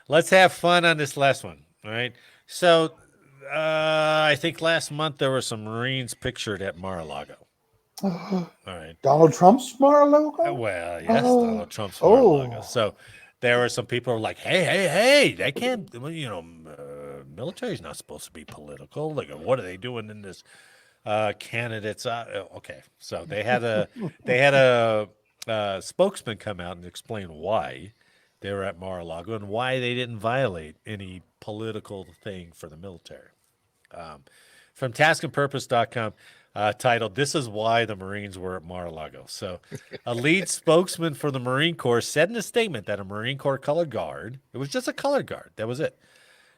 let's have fun on this last one. All right. So, I think last month there were some Marines pictured at Mar-a-Lago. All right. Donald Trump's Mar-a-Lago? Well, yes, Oh, Donald Trump's Mar-a-Lago. oh, So there were some people who were like, hey, hey, hey, they can't, well, military's not supposed to be political. Like, what are they doing in this candidates? Okay. So they had a spokesman come out and explain why they were at Mar-a-Lago and why they didn't violate any political thing for the military. From taskandpurpose.com, titled "This is Why the Marines Were at Mar-a-Lago." So, a lead spokesman for the Marine Corps said in a statement that a Marine Corps color guard, it was just a color guard, that was it,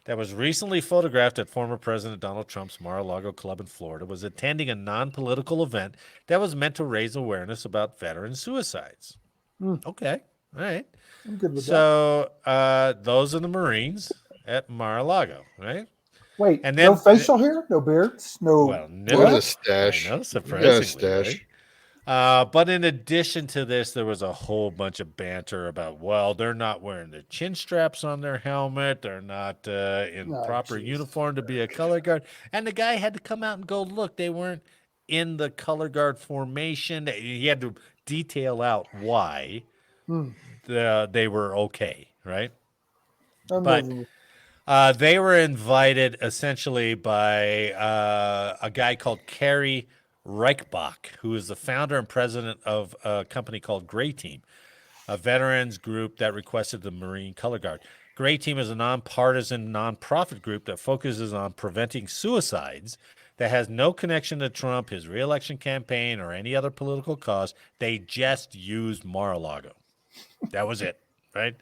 that was recently photographed at former President Donald Trump's Mar-a-Lago club in Florida, was attending a non-political event that was meant to raise awareness about veteran suicides. mm, Okay, all right. I'm good with that. So, those are the Marines at Mar-a-Lago, right? Wait, And no then, facial hair, no beards, no well, What no, a what? I stash. know, You got a surprisingly, right? stash. But in addition to this, there was a whole bunch of banter about, well, they're not wearing the chin straps on their helmet. They're not in Oh, proper Jesus uniform to be a Christ. color guard. And the guy had to come out and go, look, they weren't in the color guard formation. He had to detail out why Hmm. they were okay, right? But Unbelievable. they were invited essentially by a guy called Kerry Reichbach, who is the founder and president of a company called Gray Team, a veterans group that requested the Marine Color Guard. Gray Team is a nonpartisan nonprofit group that focuses on preventing suicides that has no connection to Trump, his reelection campaign, or any other political cause. They just used Mar-a-Lago. That was it, right?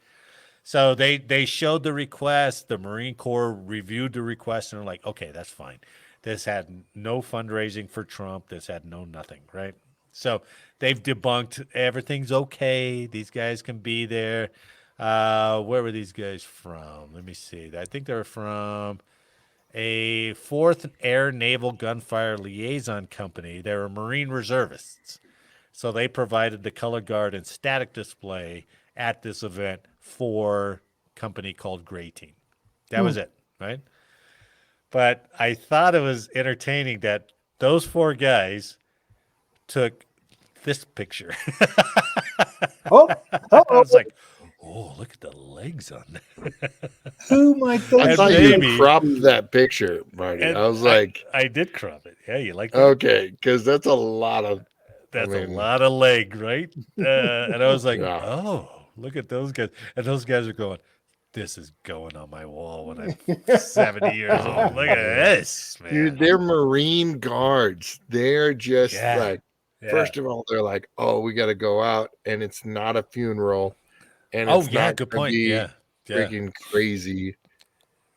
So they showed the request. The Marine Corps reviewed the request and are like, okay, that's fine. This had no fundraising for Trump. This had no nothing, right? So they've debunked everything's okay. These guys can be there. Where were these guys from? Let me see. I think they're from a Fourth Air Naval Gunfire Liaison Company. They were Marine reservists. So they provided the color guard and static display at this event for a company called Gray Team. That Hmm. was it, right? But I thought it was entertaining that those four guys took this picture. Oh, I oh, was like, oh, look at the legs on that. who might I those And thought you be? maybe, cropped that picture, Marty. and I was like, I did crop it. Yeah, you like that? okay, because that's a lot of, I That's a mean, lot of leg, right? And I was like, yeah. oh, look at those guys. And those guys are going, this is going on my wall when I'm 70 years Oh, old. Look at man. this, Dude, man. they're Marine guards. They're just Yeah, like, yeah. first of all, they're like, oh, we got to go out, and it's not a funeral, and Oh, it's yeah, not good going to point. be Yeah, yeah. freaking crazy.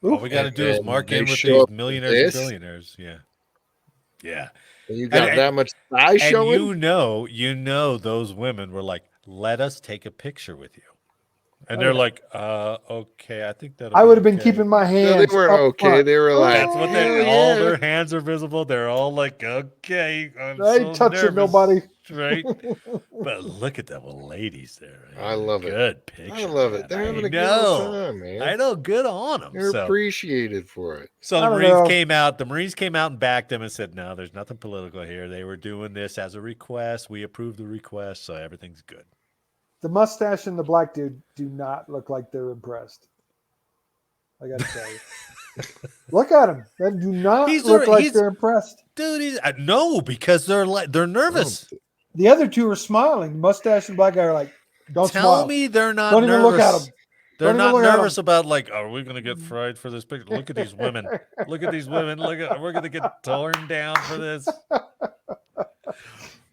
All Oof. we got And to do is then mark they in with show these up to millionaires and this, billionaires. Yeah, yeah. and you And got and, that much thigh and showing. those women were like, let us take a picture with you. And Oh they're yeah. like, okay, I think that'll I be would have been okay. keeping my No, they hands weren't up okay. front. They were like, That's what they hell all yeah. their hands are visible. They're all like, okay, I'm I ain't so touching nervous, nobody. right? But look at them ladies there. I Man. love it. Good I picture, love it. man. They're I having a good old know. time, man. I know. Good on them. They're appreciated for it. So I don't know. The Marines came out and backed them and said, no, there's nothing political here. They were doing this as a request. We approved the request, so everything's good. The mustache and the black dude do not look like they're impressed. I got to tell you. Look at them. They do not look like He's they're impressed. dude. No, because they're I don't nervous. The other two are smiling. The mustache and black guy are like, "Don't Tell smile. me they're not Don't even look at nervous. them. They're Don't even not look at nervous them." about like, are we gonna get fried for this picture? Look at these women. Look at these women. We're gonna get torn down for this.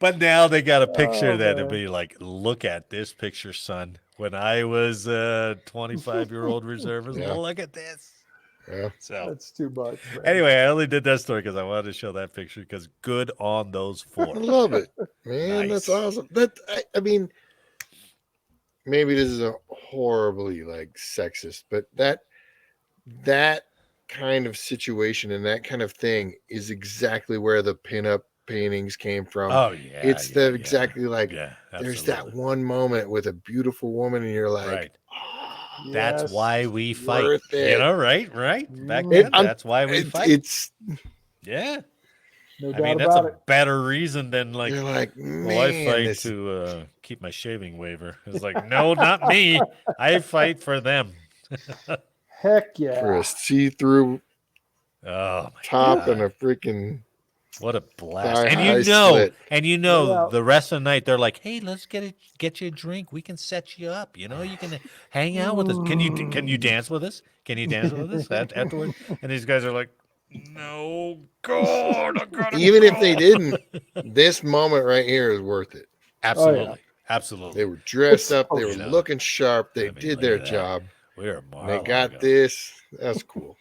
But now they got a picture Oh that'd man. be like, look at this picture, son. When I was a 25-year-old reservist, yeah, look at this. yeah. So That's too much, man. anyway, I only did that story because I wanted to show that picture because good on those I four. love it, man. That's Nice. awesome. I mean, maybe this is a horribly like sexist, but that kind of situation and that kind of thing is exactly where the pinup paintings came from. Oh yeah, It's yeah, the yeah. exactly like Yeah, there's that absolutely. one moment with a beautiful woman, and you're like, Right. That's Yes. why we fight. Worth it. You know, right? Back Mm. then, that's why we fight. It's Yeah. No I doubt mean, that's about a it. better reason than like, you're like, well, I man, fight this to keep my shaving waiver. It's like, no, not me. I fight for them. Heck for yeah. a see-through Oh my top God. and a freaking What a blast. thigh-high slit. Yeah. The rest of the night they're like, "Hey, let's get you a drink. We can set you up. You know, you can hang out with us. Can you dance with us? Can you dance with us afterwards?" And these guys are like, "No, God, I gotta Even if they go." didn't, this moment right here is worth it. Absolutely. They Absolutely. were dressed up, they You were know, looking sharp, they I mean, did look their at that. job. We're And they Mar-a-Lago. got this. That's cool.